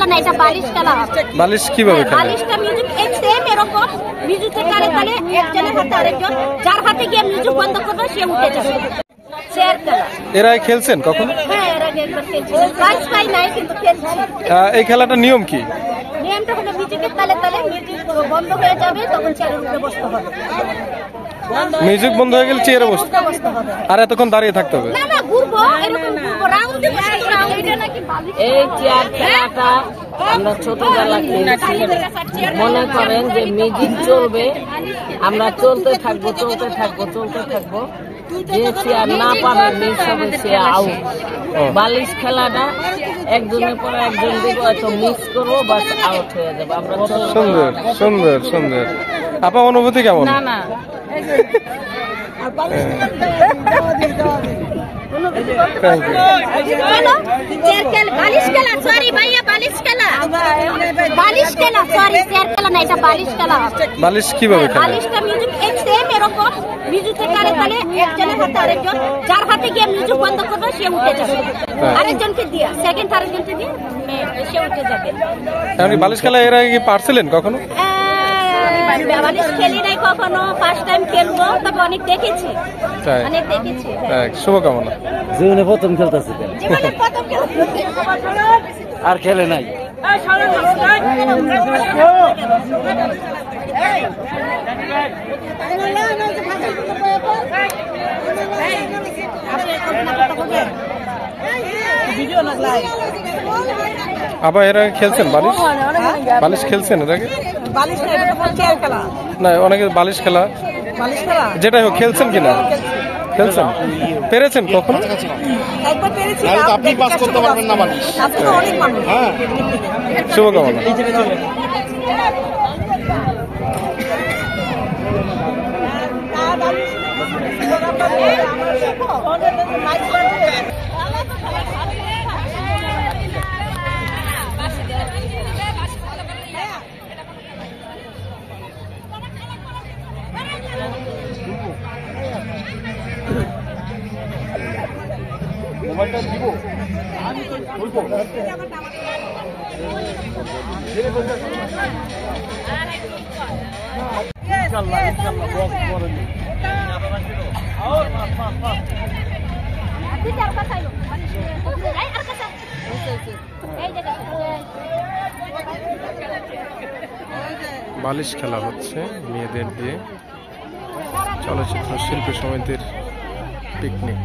না, এটা বালিশ খেলা। বালিশ কিভাবে খেলে? বালিশটা মিউজিক এক সেম এরকম মিউজিকের তালে তালে একজনের হাতে আরেকজন, যার হাতে গিয়ে মিউজিক বন্ধ করবে সে উঠে যাবে। চেয়ার খেলা। এর আগে খেলছেন কখনো? হ্যাঁ, এর আগে একবার খেলছি, প্রাইজ পাই নাই কিন্তু খেলছি। এই খেলাটার নিয়ম কি? নিয়মটা হলো মিউজিকের তালে তালে মিউজিক বন্ধ হয়ে যাবে, তখন চেয়ারের উপরে বসতে হবে। মিউজিক বন্ধ হয়ে গেলে চেয়ারে বসতে হবে, আর এতক্ষণ দাঁড়িয়ে থাকতে হবে? না না, ঘুরবো, এরকম ঘুরবো, রাউন্ড দিব, রাউন্ড। এটা নাকি বালিশ। এই চেয়ার খেলাটা আমরা ছোটবেলা খেলেছি। মনে করেন যে মিউজিক চলবে, আমরা চলতে থাকবো চলতে থাকবো চলতে থাকবো, যে চেয়ার না পাবে মিস হবে সে আউট। বালিশ খেলাটা একজনের পর একজন দিব, হয়তো মিস করবো, বাস আউট হয়ে যাবে। আমরা সুন্দর সুন্দর সুন্দর। আপনার অনুভূতি কেমন? না না বালিশ খেলা, সরি ভাইয়া, বালিশ খেলা। বালিশ খেলা, সরি, চেয়ার খেলা না, এটা বালিশ খেলা। বালিশ কিভাবে খেলে? বালিশটা মিউজিক এক সেম এরকম মিউজিকের তালে তালে একজনের হাতে আরেকজন, যার হাতে গিয়ে মিউজিক বন্ধ করবে সে উঠে যাবে। আরেকজনকে দিয়া সেকেন্ড আরেকজনকে দিয়ে সে উঠে যাবে। আপনি বালিশ খেলা এর আগে কি পারছিলেন কখনো? বালিশ খেলি নাই কখনো, ফার্স্ট টাইম খেলবো, তবে অনেক দেখেছি, অনেক দেখেছি। শুভকামনা। জীবনে প্রথম খেলতেছি, জীবনে প্রথম খেলছি, আর খেলে নাই। আবার এর আগে খেলছেন বালিশ? বালিশ খেলছেন এর আগে? না, অনেকে বালিশ খেলা যেটাই হোক খেলছেন কিনা? খেলছেন, পেরেছেন কখনো? আপনি পাস করতে পারবেন না বালিশ। হ্যাঁ, শুভকামনা। মোবাইলটা দিব বালিশ খেলা হচ্ছে মেয়েদের দিয়ে, চলচ্চিত্র শিল্পী সমিতির পিকনিক।